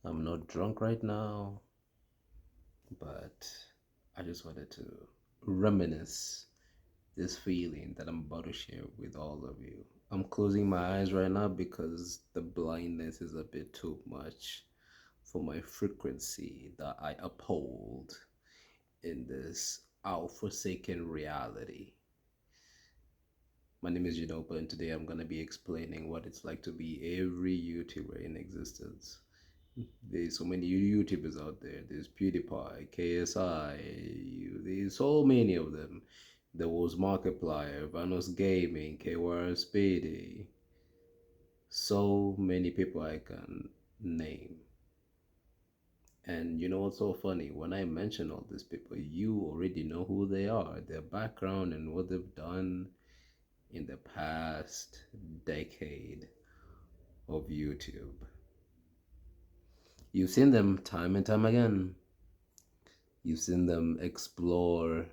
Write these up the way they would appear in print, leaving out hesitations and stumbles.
I'm not drunk right now, but I just wanted to reminisce this feeling that I'm about to share with all of you. I'm closing my eyes right now because the blindness is a bit too much for my frequency that I uphold in this our forsaken reality. My name is Jinopa, and today I'm going to be explaining what it's like to be every YouTuber in existence. There's so many YouTubers out there. There's PewDiePie, KSI, there's so many of them. There was Markiplier, Vanos Gaming, KYR Speedy. So many people I can name. And you know what's so funny? When I mention all these people, you already know who they are, their background, and what they've done in the past decade of YouTube. You've seen them time and time again. You've seen them explore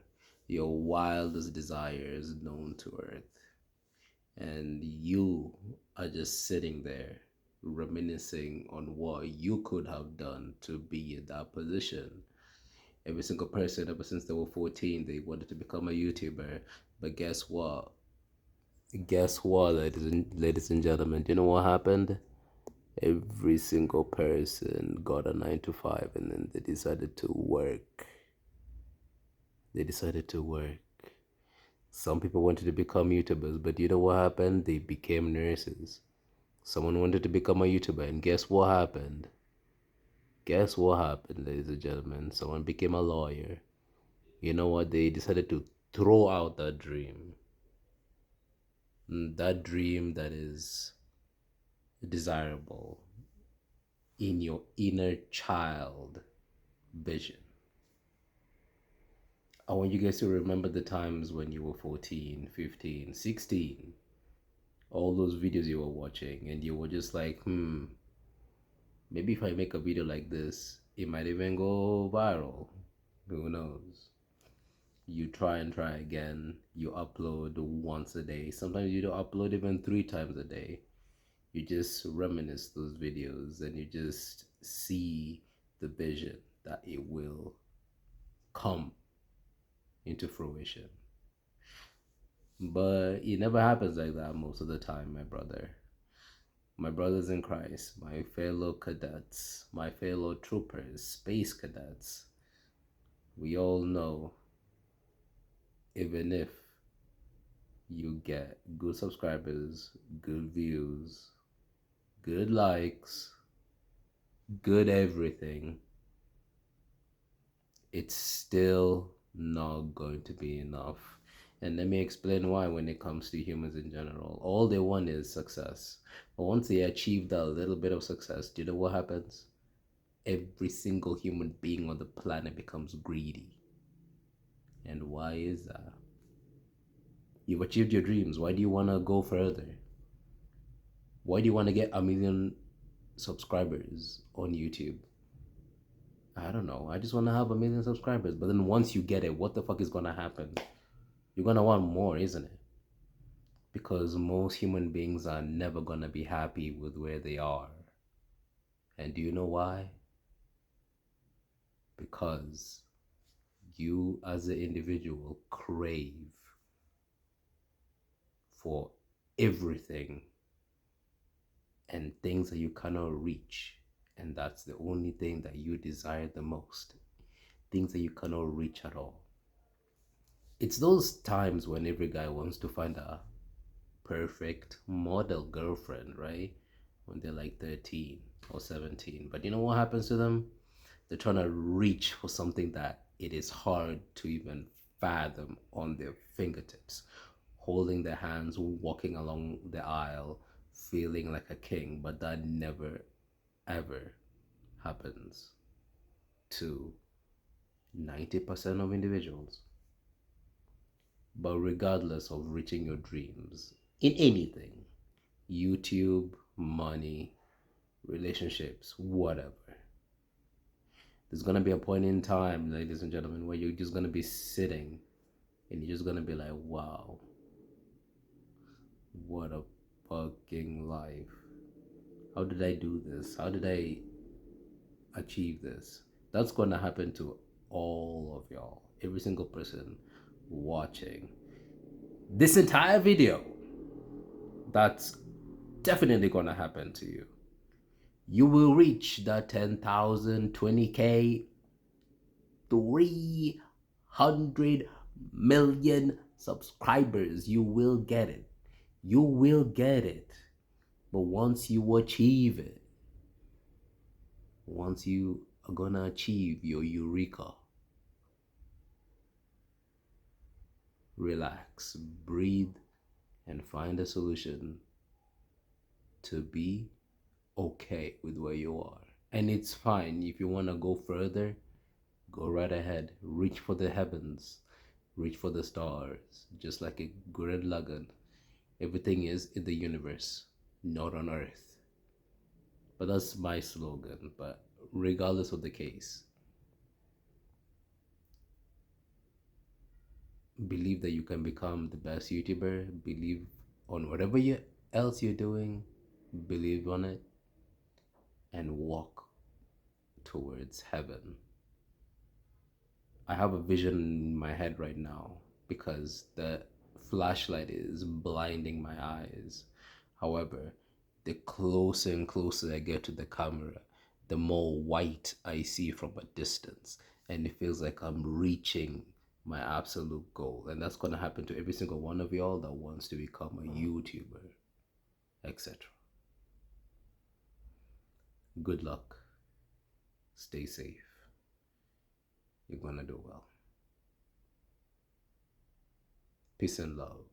your wildest desires known to Earth. And you are just sitting there reminiscing on what you could have done to be in that position. Every single person, ever since they were 14, they wanted to become a YouTuber. But guess what? Guess what, ladies and gentlemen? Do you know what happened? Every single person got a 9 to 5 and then they decided to work. They decided to work. Some people wanted to become YouTubers, but you know what happened? They became nurses. Someone wanted to become a YouTuber, and guess what happened? Guess what happened, ladies and gentlemen? Someone became a lawyer. You know what? They decided to throw out that dream. That dream that is desirable in your inner child vision. I want you guys to remember the times when you were 14, 15, 16. All those videos you were watching, and you were just like, maybe if I make a video like this, it might even go viral. Who knows? You try and try again. You upload once a day. Sometimes you don't upload even 3 times a day. You just reminisce those videos and you just see the vision that it will come into fruition. But it never happens like that most of the time, my brother. My brothers in Christ, my fellow cadets, my fellow troopers, space cadets, we all know even if you get good subscribers, good views, good likes, good everything, it's still not going to be enough. And let me explain why when it comes to humans in general. All they want is success. But once they achieve that little bit of success, do you know what happens? Every single human being on the planet becomes greedy. And why is that? You've achieved your dreams. Why do you want to go further? Why do you want to get a million subscribers on YouTube? I don't know. I just want to have a million subscribers. But then once you get it, what the fuck is going to happen? You're going to want more, isn't it? Because most human beings are never going to be happy with where they are. And do you know why? Because you as an individual crave for everything and things that you cannot reach. And that's the only thing that you desire the most. Things that you cannot reach at all. It's those times when every guy wants to find a perfect model girlfriend, right? When they're like 13 or 17. But you know what happens to them? They're trying to reach for something that it is hard to even fathom on their fingertips. Holding their hands, walking along the aisle, feeling like a king, but that never ever happens to 90% of individuals. But regardless of reaching your dreams in anything, YouTube, money, relationships, whatever, there's gonna be a point in time, ladies and gentlemen, where you're just gonna be sitting and you're just gonna be like, wow, what a fucking life. How did I do this? How did I achieve this. That's going to happen to all of y'all, every single person watching this entire video. That's definitely going to happen to you. You will reach the 10,000, 20K, 300 million subscribers. You will get it. You will get it. But once you achieve it, once you are gonna achieve your eureka, relax, breathe, and find a solution to be okay with where you are. And it's fine if you want to go further, go right ahead. Reach for the heavens, reach for the stars, just like a Gurren Lagann. Everything is in the universe, not on earth. But that's my slogan. But regardless of the case, believe that you can become the best YouTuber. Believe on whatever else you're doing. Believe on it and walk towards heaven. I have a vision in my head right now because the flashlight is blinding my eyes. However, the closer and closer I get to the camera, the more white I see from a distance. And it feels like I'm reaching my absolute goal. And that's going to happen to every single one of y'all that wants to become a YouTuber, etc. Good luck. Stay safe. You're going to do well. Peace and love.